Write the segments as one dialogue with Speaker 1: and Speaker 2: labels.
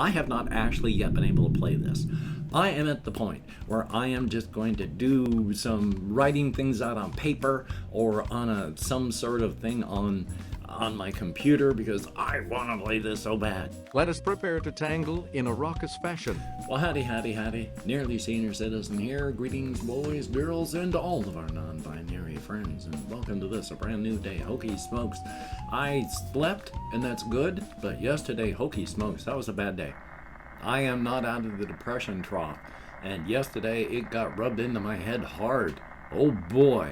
Speaker 1: I have not actually yet been able to play this. I am at the point where I am just going to do some writing things out on paper or on some sort of thing on my computer because I want to play this so bad.
Speaker 2: Let us prepare to tangle in a raucous fashion.
Speaker 1: Well, howdy, howdy, howdy. Nearly Senior Citizen here. Greetings, boys, girls, and all of our non-binary friends. And welcome to this, a brand new day. Hokey smokes. I slept, and that's good. But yesterday, hokey smokes. That was a bad day. I am not out of the depression trough. And yesterday, it got rubbed into my head hard. Oh, boy.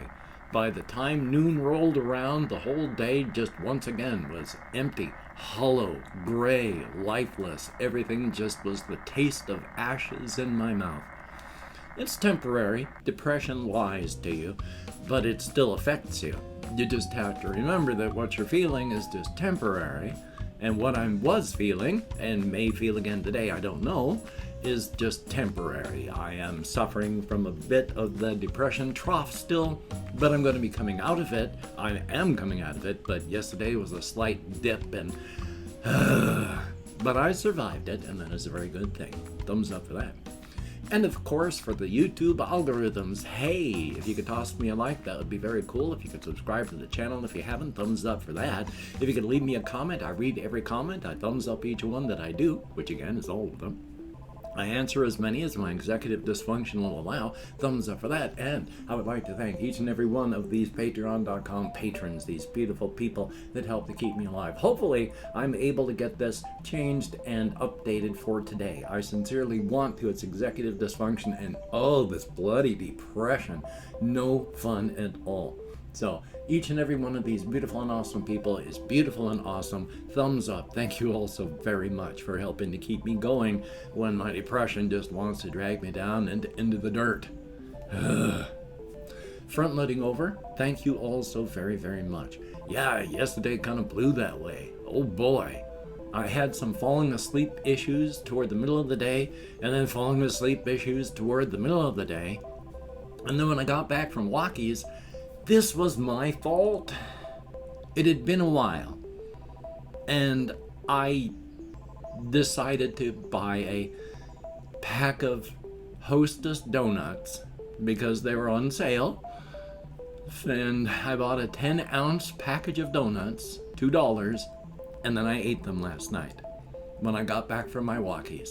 Speaker 1: By the time noon rolled around, the whole day just once again was empty, hollow, gray, lifeless. Everything just was the taste of ashes in my mouth. It's temporary. Depression lies to you, but it still affects you. You just have to remember that what you're feeling is just temporary, and what I was feeling, and may feel again today, I don't know, is just temporary. I am suffering from a bit of the depression trough still, but I'm going to be coming out of it. I am coming out of it, but yesterday was a slight dip, and but I survived it, and that is a very good thing. Thumbs up for that. And of course, for the YouTube algorithms, hey, if you could toss me a like, that would be very cool. If you could subscribe to the channel if you haven't, thumbs up for that. If you could leave me a comment, I read every comment. I thumbs up each one that I do, which again is all of them. I answer as many as my executive dysfunction will allow. Thumbs up for that. And I would like to thank each and every one of these Patreon.com patrons, these beautiful people that help to keep me alive. Hopefully, I'm able to get this changed and updated for today. I sincerely want to. It's executive dysfunction and oh, this bloody depression. No fun at all. So, each and every one of these beautiful and awesome people is beautiful and awesome. Thumbs up. Thank you all so very much for helping to keep me going when my depression just wants to drag me down and into the dirt. Front loading over. Thank you all so very, very much. Yeah, yesterday kind of blew that way. Oh boy. I had some falling asleep issues toward the middle of the day, and then falling asleep issues toward the middle of the day. And then when I got back from walkies, this was my fault. It had been a while, and I decided to buy a pack of Hostess donuts because they were on sale, and I bought a 10-ounce package of donuts, $2, and then I ate them last night when I got back from my walkies.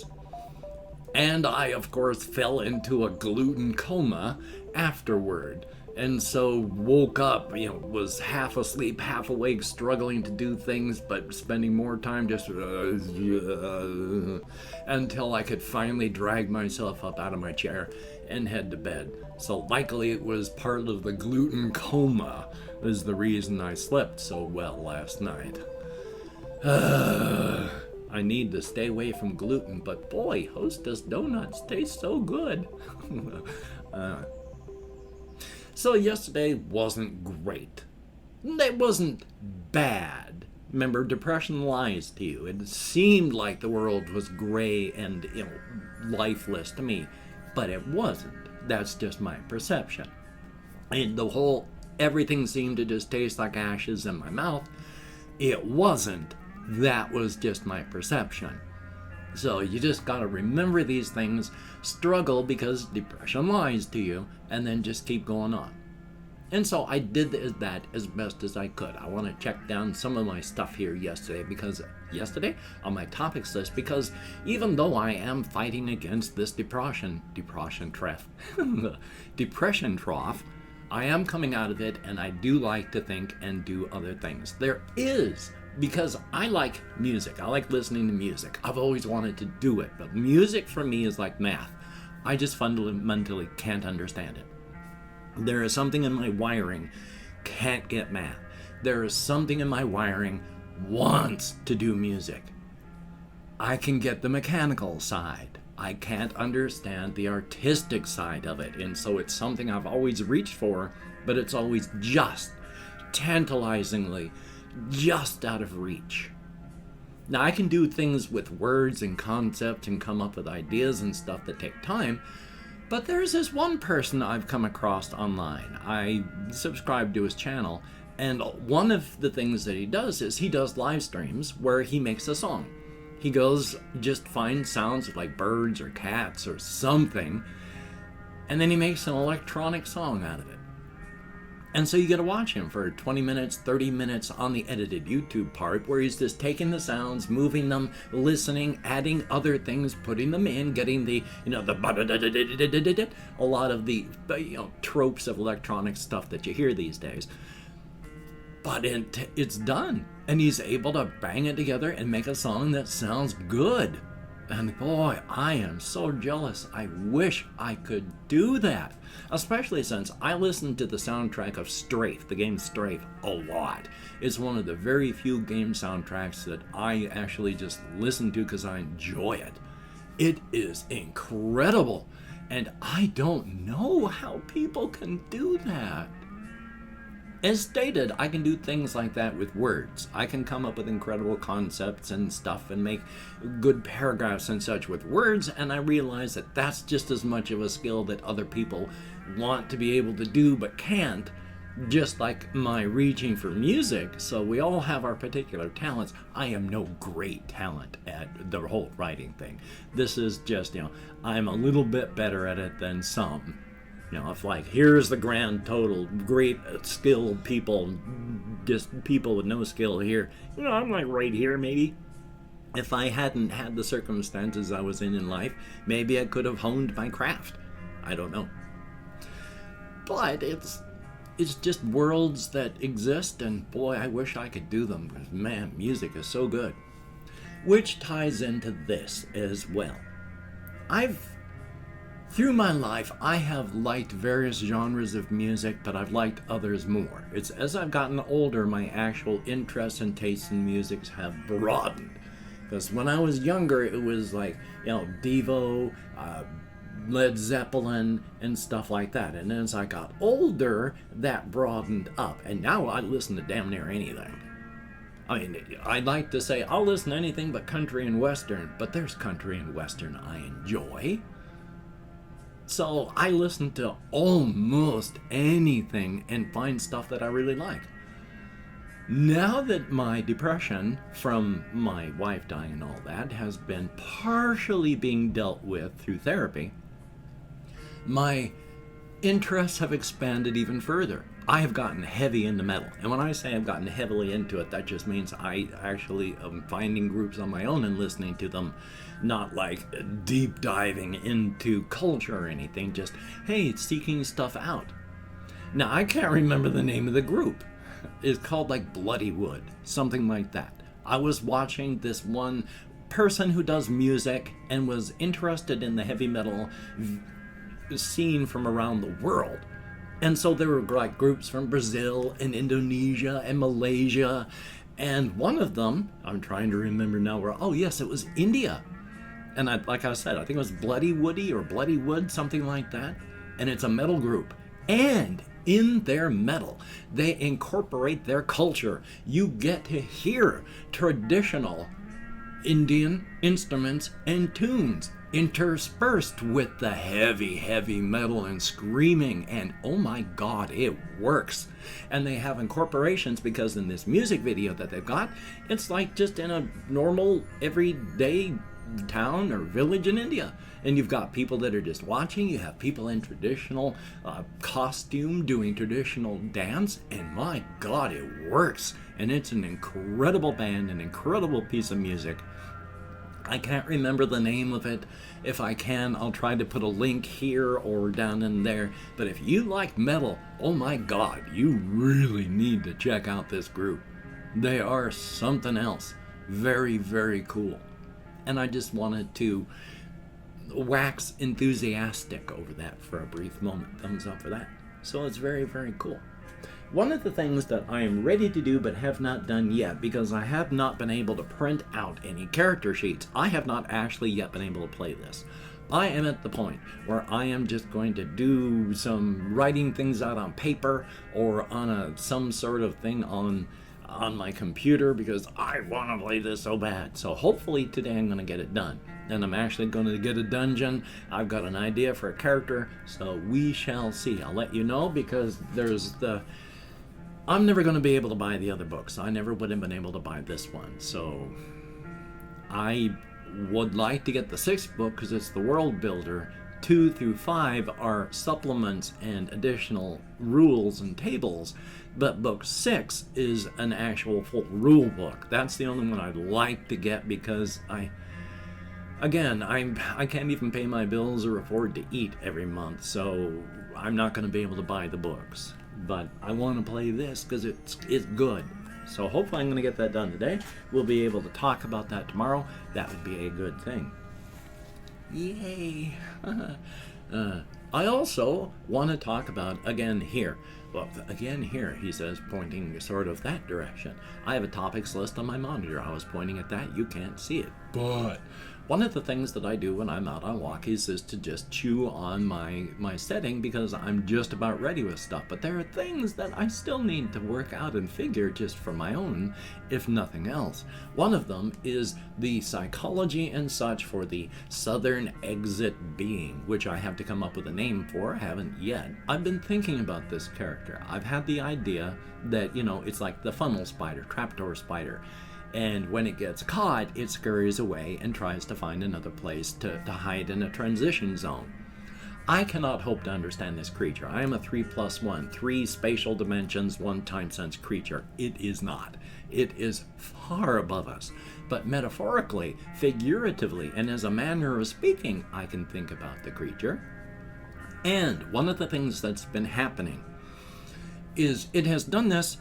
Speaker 1: And I, of course, fell into a gluten coma afterward. And so woke up, was half asleep, half awake, struggling to do things, but spending more time just until I could finally drag myself up out of my chair and head to bed. So likely it was part of the gluten coma is the reason I slept so well last night. I need to stay away from gluten, but boy, Hostess donuts taste so good. So yesterday wasn't great. It wasn't bad. Remember, depression lies to you. It seemed like the world was gray and, lifeless to me, but it wasn't. That's just my perception. And everything seemed to just taste like ashes in my mouth. It wasn't. That was just my perception. So you just gotta remember these things, struggle because depression lies to you, and then just keep going on. And so I did that as best as I could. I want to check down some of my stuff here yesterday on my topics list, because even though I am fighting against this depression trough, I am coming out of it, and I do like to think and do other things. Because I like music. I like listening to music. I've always wanted to do it, but music for me is like math. I just fundamentally can't understand it. There is something in my wiring can't get math. There is something in my wiring wants to do music. I can get the mechanical side. I can't understand the artistic side of it, and so it's something I've always reached for, but it's always just tantalizingly just out of reach. Now, I can do things with words and concepts and come up with ideas and stuff that take time, but there's this one person I've come across online. I subscribe to his channel, and one of the things that he does is he does live streams where he makes a song. He goes, just finds sounds like birds or cats or something, and then he makes an electronic song out of it. And so you get to watch him for 20 minutes, 30 minutes on the edited YouTube part, where he's just taking the sounds, moving them, listening, adding other things, putting them in, getting the, the a lot of the, tropes of electronic stuff that you hear these days. But it's done, and he's able to bang it together and make a song that sounds good. And boy, I am so jealous. I wish I could do that. Especially since I listened to the soundtrack of Strafe, the game Strafe, a lot. It's one of the very few game soundtracks that I actually just listen to because I enjoy it. It is incredible. And I don't know how people can do that. As stated, I can do things like that with words. I can come up with incredible concepts and stuff and make good paragraphs and such with words, and I realize that that's just as much of a skill that other people want to be able to do but can't, just like my reaching for music. So we all have our particular talents. I am no great talent at the whole writing thing. This is just, I'm a little bit better at it than some. If here's the grand total, great skilled people, just people with no skill here, I'm right here maybe. If I hadn't had the circumstances I was in life, maybe I could have honed my craft. I don't know. But it's just worlds that exist, and boy, I wish I could do them, because man, music is so good. Which ties into this as well. Through my life, I have liked various genres of music, but I've liked others more. It's as I've gotten older, my actual interests and tastes in music have broadened. Because when I was younger, it was Devo, Led Zeppelin, and stuff like that. And as I got older, that broadened up. And now I listen to damn near anything. I'd like to say I'll listen to anything but country and western, but there's country and western I enjoy. So I listen to almost anything and find stuff that I really like. Now that my depression from my wife dying and all that has been partially being dealt with through therapy, my interests have expanded even further. I have gotten heavy into metal. And when I say I've gotten heavily into it, that just means I actually am finding groups on my own and listening to them. Not deep diving into culture or anything, just, hey, seeking stuff out. Now, I can't remember the name of the group. It's called Bloodywood, something like that. I was watching this one person who does music and was interested in the heavy metal scene from around the world. And so there were groups from Brazil and Indonesia and Malaysia. And one of them, I'm trying to remember now it was India. And like I said, I think it was Bloodywoody or Bloodywood, something like that. And it's a metal group. And in their metal, they incorporate their culture. You get to hear traditional Indian instruments and tunes interspersed with the heavy metal and screaming, and oh my god, it works. And they have incorporations because in this music video that they've got, it's just in a normal everyday town or village in India, and you've got people that are just watching. You have people in traditional costume doing traditional dance, and my god, it works. And it's an incredible band, an incredible piece of music. I can't remember the name of it. If I can, I'll try to put a link here or down in there. But if you like metal, oh my god, you really need to check out this group. They are something else. Very, very cool. And I just wanted to wax enthusiastic over that for a brief moment. Thumbs up for that. So it's very, very cool. One of the things that I am ready to do but have not done yet, because I have not been able to print out any character sheets, I have not actually yet been able to play this. I am at the point where I am just going to do some writing things out on paper or on some sort of thing on my computer, because I want to play this so bad. So hopefully today I'm going to get it done. And I'm actually going to get a dungeon. I've got an idea for a character, so we shall see. I'll let you know, because I'm never going to be able to buy the other books. I never would have been able to buy this one. So I would like to get the 6th book because it's the World Builder. 2 through 5 are supplements and additional rules and tables, but book 6 is an actual full rule book. That's the only one I'd like to get because I can't even pay my bills or afford to eat every month, so I'm not going to be able to buy the books. But I want to play this because it's good. So hopefully I'm going to get that done today. We'll be able to talk about that tomorrow. That would be a good thing. Yay! I also want to talk about again here. Well, again here, he says, pointing sort of that direction. I have a topics list on my monitor. I was pointing at that. You can't see it. But one of the things that I do when I'm out on walkies is to just chew on my setting because I'm just about ready with stuff. But there are things that I still need to work out and figure just for my own, if nothing else. One of them is the psychology and such for the Southern Exit being, which I have to come up with a name for. I haven't yet. I've been thinking about this character. I've had the idea that, it's like the funnel spider, trapdoor spider. And when it gets caught, it scurries away and tries to find another place to hide in a transition zone. I cannot hope to understand this creature. I am a 3+1, 3 spatial dimensions, 1 time sense creature. It is not. It is far above us. But metaphorically, figuratively, and as a manner of speaking, I can think about the creature. And one of the things that's been happening is it has done this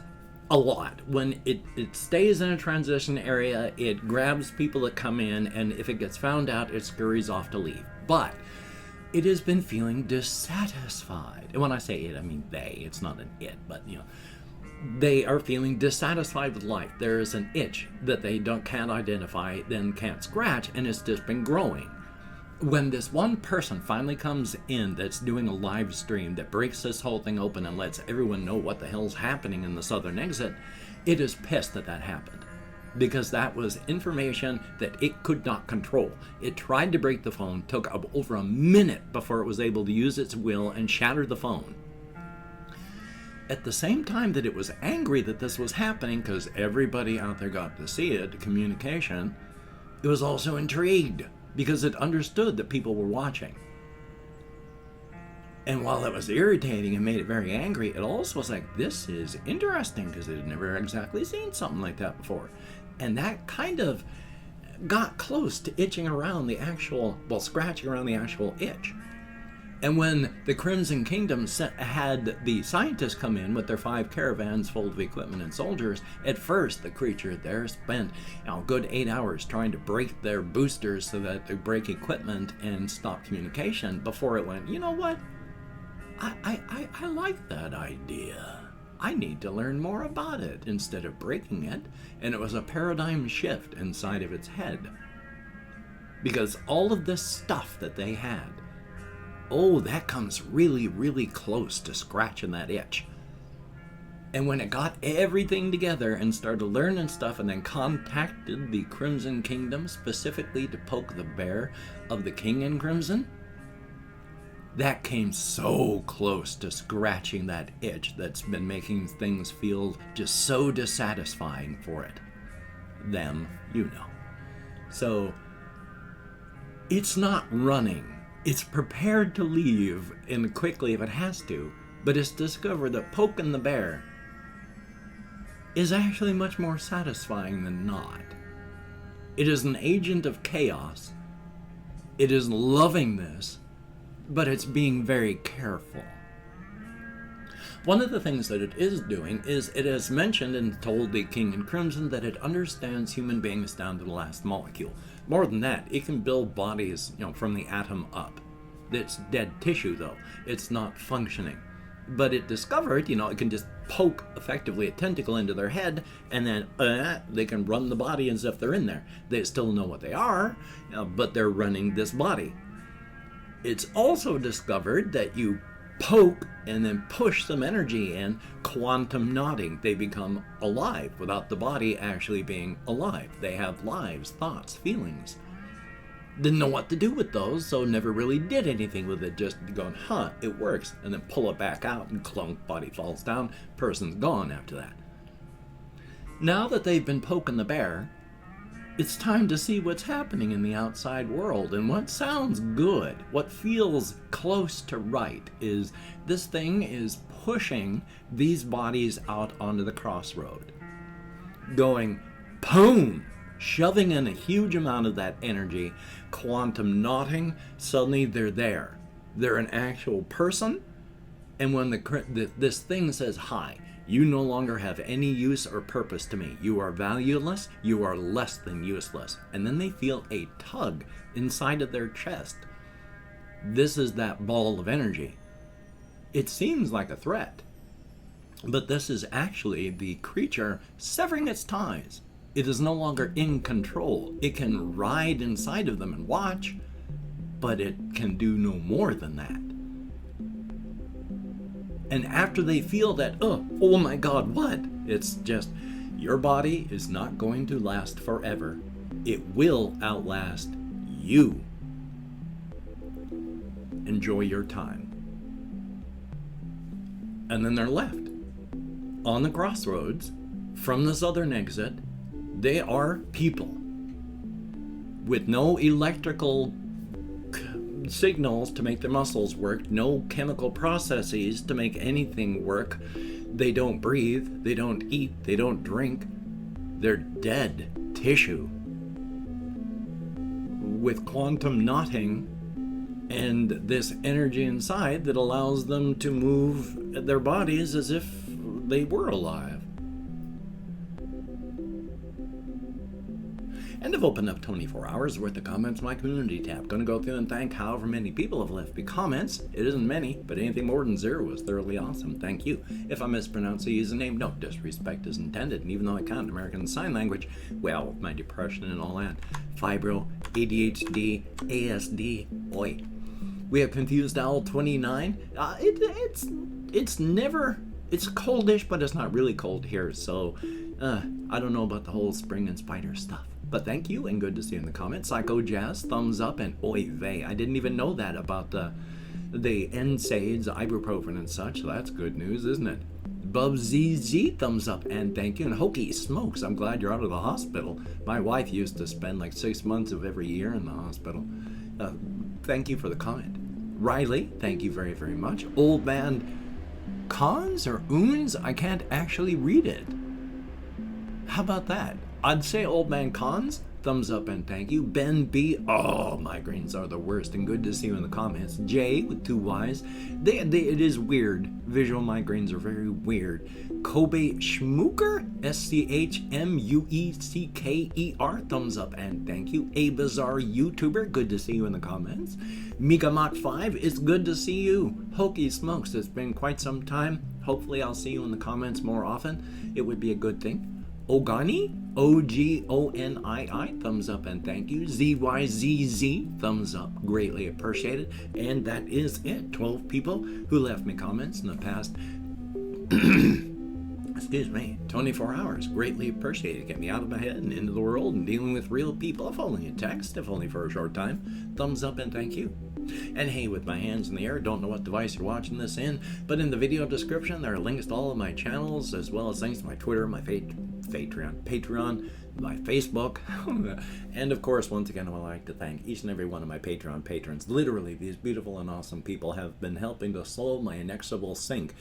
Speaker 1: a lot. When it stays in a transition area, it grabs people that come in, and if it gets found out, it scurries off to leave. But it has been feeling dissatisfied. And when I say it, I mean they. It's not an it, but they are feeling dissatisfied with life. There is an itch that they can't identify, then can't scratch, and it's just been growing. When this one person finally comes in that's doing a live stream that breaks this whole thing open and lets everyone know what the hell's happening in the Southern Exit, it is pissed that happened. Because that was information that it could not control. It tried to break the phone, took over a minute before it was able to use its will and shatter the phone. At the same time that it was angry that this was happening, because everybody out there got to see it, communication, it was also intrigued. Because it understood that people were watching. And while it was irritating and made it very angry, it also was like, this is interesting because it had never exactly seen something like that before. And that kind of got close to itching around the actual, scratching around the actual itch. And when the Crimson Kingdom had the scientists come in with their 5 caravans full of equipment and soldiers, at first the creature there spent a good 8 hours trying to break their boosters so that they break equipment and stop communication before it went, you know what? I like that idea. I need to learn more about it instead of breaking it. And it was a paradigm shift inside of its head. Because all of this stuff that they had, that comes really, really close to scratching that itch. And when it got everything together and started learning stuff and then contacted the Crimson Kingdom specifically to poke the bear of the King in Crimson, that came so close to scratching that itch that's been making things feel just so dissatisfying for it. Them, So, it's not running. It's prepared to leave and quickly if it has to, but it's discovered that poking the bear is actually much more satisfying than not. It is an agent of chaos. It is loving this, but it's being very careful. One of the things that it is doing is it has mentioned and told the King in Crimson that it understands human beings down to the last molecule. More than that, it can build bodies, from the atom up. It's dead tissue, though. It's not functioning. But it discovered, it can just poke effectively a tentacle into their head, and then they can run the body as if they're in there. They still know what they are, but they're running this body. It's also discovered that you poke and then push some energy in, quantum nodding. They become alive without the body actually being alive. They have lives, thoughts, feelings. Didn't know what to do with those, so never really did anything with it, just going, it works, and then pull it back out and clunk, body falls down, person's gone after that. Now that they've been poking the bear, It's time to see what's happening in the outside world. And what sounds good, what feels close to right, is this thing is pushing these bodies out onto the crossroad. Going, boom! Shoving in a huge amount of that energy, quantum knotting, suddenly they're there. They're an actual person. And when this thing says, hi, you no longer have any use or purpose to me. You are valueless. You are less than useless. And then they feel a tug inside of their chest. This is that ball of energy. It seems like a threat, but this is actually the creature severing its ties. It is no longer in control. It can ride inside of them and watch, but it can do no more than that. And after they feel that, oh my God, what? It's just, your body is not going to last forever. It will outlast you. Enjoy your time. And then they're left on the crossroads from the southern exit. They are people with no electrical signals to make their muscles work, no chemical processes to make anything work. They don't breathe, they don't eat, they don't drink. They're dead tissue with quantum knotting and this energy inside that allows them to move their bodies as if they were alive. And I've opened up 24 hours worth of comments in my community tab. Going to go through and thank however many people have left me comments. It isn't many, but anything more than 0 is thoroughly awesome. Thank you. If I mispronounce the username, no disrespect is intended. And even though I can't American Sign Language, well, my depression and all that, fibro, ADHD, ASD, boy. We have Confused Owl 29. It's coldish, but it's not really cold here. So I don't know about the whole spring and spider stuff. But thank you, and good to see you in the comments. Psycho Jazz, thumbs up, and oy vey. I didn't even know that about the NSAIDs, ibuprofen and such. So that's good news, isn't it? Bub ZZ, thumbs up, and thank you. And Hokey Smokes, I'm glad you're out of the hospital. My wife used to spend like 6 months of every year in the hospital. Thank you for the comment. Riley, thank you very, very much. Old Man Cons or Oons? I can't actually read it. How about that? I'd say Old Man Cons, thumbs up and thank you. Ben B, oh, migraines are the worst, and good to see you in the comments. Jay with 2 Y's, it is weird. Visual migraines are very weird. Kobe Schmucker, SCHMUECKER, thumbs up and thank you. A Bizarre YouTuber, good to see you in the comments. Migamot5, it's good to see you. Hokey Smokes, it's been quite some time. Hopefully I'll see you in the comments more often. It would be a good thing. Ogani, OGONII, thumbs up and thank you. ZYZZ, thumbs up, greatly appreciated. And that is it. 12 people who left me comments in the past, 24 hours. Greatly appreciated. Get me out of my head and into the world and dealing with real people, if only in text, if only for a short time. Thumbs up and thank you. And hey, with my hands in the air, don't know what device you're watching this in, but in the video description there are links to all of my channels, as well as links to my Twitter, my Patreon, my Facebook, and of course, once again, I would like to thank each and every one of my Patreon patrons. Literally, these beautiful and awesome people have been helping to slow my inexorable sink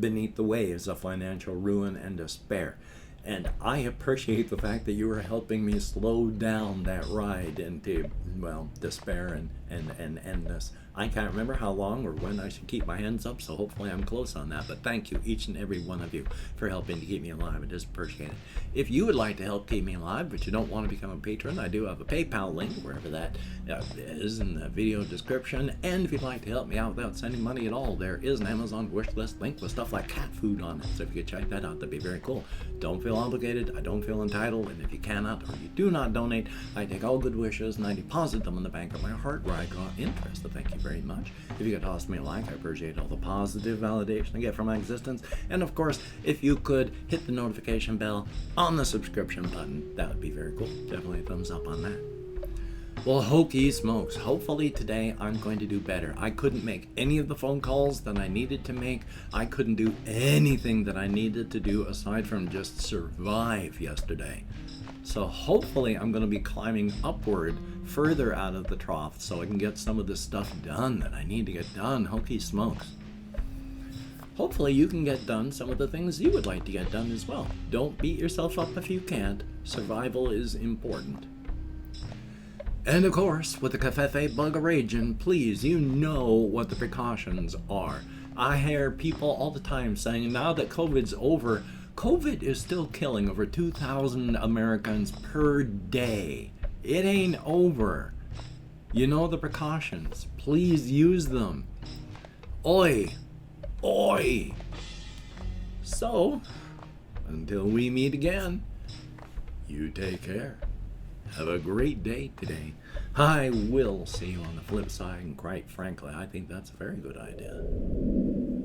Speaker 1: beneath the waves of financial ruin and despair. And I appreciate the fact that you are helping me slow down that ride into, well, despair and endless. I can't remember how long or when I should keep my hands up, so hopefully I'm close on that. But thank you, each and every one of you, for helping to keep me alive. It is appreciated. If you would like to help keep me alive, but you don't want to become a patron, I do have a PayPal link, wherever that is in the video description. And if you'd like to help me out without sending money at all, there is an Amazon wish list link with stuff like cat food on it. So if you could check that out, that'd be very cool. Don't feel obligated. I don't feel entitled. And if you cannot or you do not donate, I take all good wishes and I deposit them in the bank of my heart, where I draw interest. So thank you very much. If you could toss me a like, I appreciate all the positive validation I get from my existence. And of course, if you could hit the notification bell on the subscription button, that would be very cool. Definitely a thumbs up on that. Well, hokey smokes. Hopefully today I'm going to do better. I couldn't make any of the phone calls that I needed to make. I couldn't do anything that I needed to do aside from just survive yesterday. So hopefully I'm going to be climbing upward further out of the trough so I can get some of the stuff done that I need to get done. Hokey smokes. Hopefully you can get done some of the things you would like to get done as well. Don't beat yourself up if you can't. Survival is important. And of course, with the covfefe bug raging, please, you know what the precautions are. I hear people all the time saying now that COVID's over, COVID is still killing over 2,000 Americans per day. It ain't over. You know the precautions. Please use them. Oi! Oi! So, until we meet again, you take care. Have a great day today. I will see you on the flip side, and quite frankly, I think that's a very good idea.